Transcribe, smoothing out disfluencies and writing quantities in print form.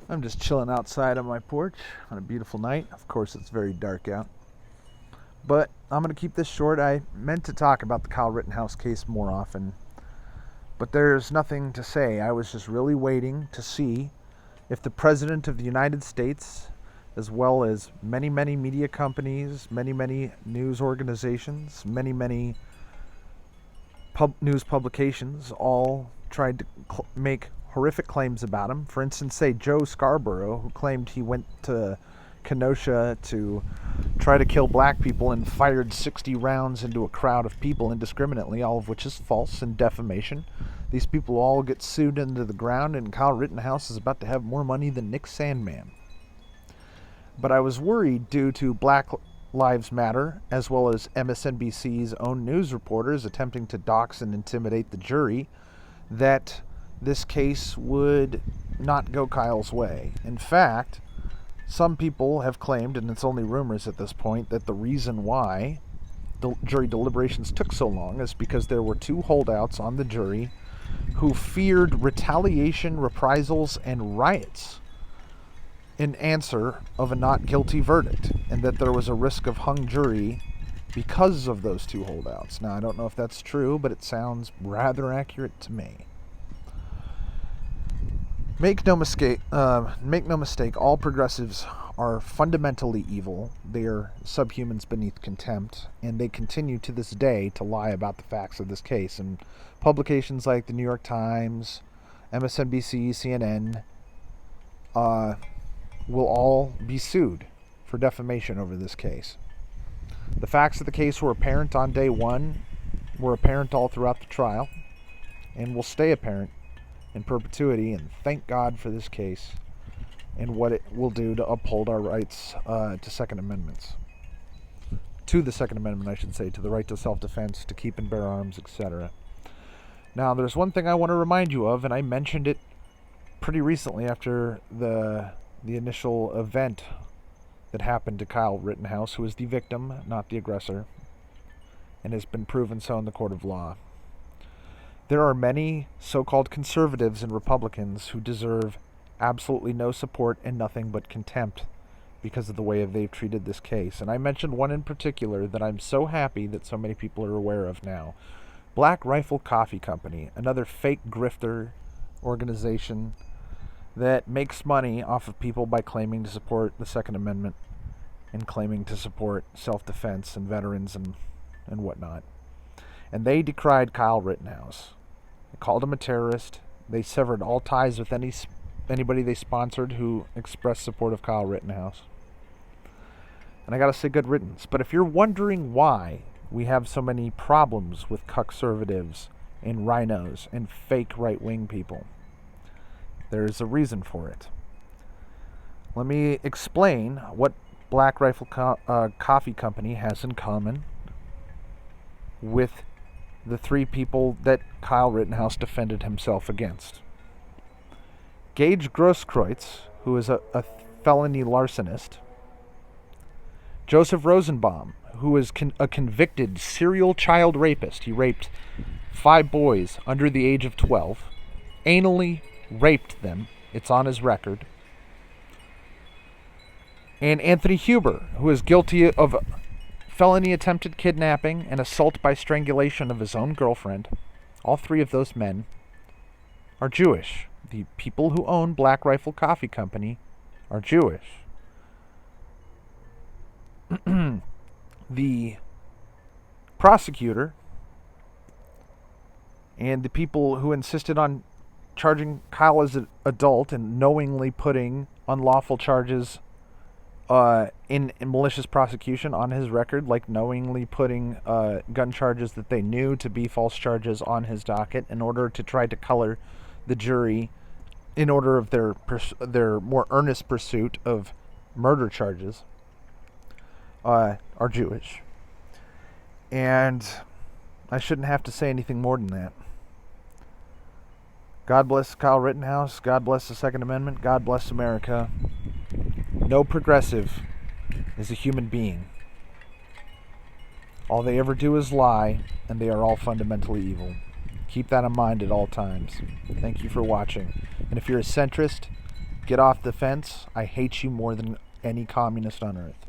I'm just chilling outside on my porch on a beautiful night. Of course, it's very dark out. But I'm going to keep this short. I meant to talk about the Kyle Rittenhouse case more often, but there's nothing to say. I was just really waiting to see if the President of the United States, as well as many, many media companies, many, many news organizations, many, many news publications, all tried to make horrific claims about him. For instance, say Joe Scarborough, who claimed he went to Kenosha to try to kill black people and fired 60 rounds into a crowd of people indiscriminately, all of which is false and defamation. These people all get sued into the ground, and Kyle Rittenhouse is about to have more money than Nick Sandman. But I was worried due to Black Lives Matter, as well as MSNBC's own news reporters attempting to dox and intimidate the jury, that this case would not go Kyle's way. In fact, some people have claimed, and it's only rumors at this point, that the reason why the jury deliberations took so long is because there were two holdouts on the jury who feared retaliation, reprisals, and riots in answer of a not guilty verdict, and that there was a risk of hung jury because of those two holdouts. Now, I don't know if that's true, but it sounds rather accurate to me. Make no mistake, all progressives are fundamentally evil. They are subhumans beneath contempt, and they continue to this day to lie about the facts of this case. And publications like the New York Times, MSNBC, CNN, will all be sued for defamation over this case. The facts of the case were apparent on day one, were apparent all throughout the trial, and will stay apparent in perpetuity, and thank God for this case and what it will do to uphold our rights to the Second Amendment, I should say, to the right to self-defense, to keep and bear arms, etc. Now, there's one thing I want to remind you of, and I mentioned it pretty recently after the initial event that happened to Kyle Rittenhouse, who is the victim, not the aggressor, and has been proven so in the court of law. There are many so-called conservatives and Republicans who deserve absolutely no support and nothing but contempt because of the way they've treated this case. And I mentioned one in particular that I'm so happy that so many people are aware of now. Black Rifle Coffee Company, another fake grifter organization that makes money off of people by claiming to support the Second Amendment and claiming to support self-defense and veterans and whatnot. And they decried Kyle Rittenhouse. They called him a terrorist. They severed all ties with anybody they sponsored who expressed support of Kyle Rittenhouse. And I gotta say, good riddance. But if you're wondering why we have so many problems with conservatives and RINOs and fake right-wing people, there's a reason for it. Let me explain what Black Rifle Coffee Company has in common with the three people that Kyle Rittenhouse defended himself against. Gage Grosskreutz, who is a felony larcenist. Joseph Rosenbaum, who is a convicted serial child rapist. He raped 5 boys under the age of 12, anally raped them. It's on his record. And Anthony Huber, who is guilty of felony attempted kidnapping and assault by strangulation of his own girlfriend. All 3 of those men are Jewish. The people who own Black Rifle Coffee Company are Jewish. The prosecutor and the people who insisted on charging Kyle as an adult and knowingly putting unlawful charges in malicious prosecution on his record, like knowingly putting gun charges that they knew to be false charges on his docket in order to try to color the jury in order of their more earnest pursuit of murder charges, are Jewish. And I shouldn't have to say anything more than that. God bless Kyle Rittenhouse. God bless the Second Amendment. God bless America. No progressive is a human being. All they ever do is lie, and they are all fundamentally evil. Keep that in mind at all times. Thank you for watching. And if you're a centrist, get off the fence. I hate you more than any communist on earth.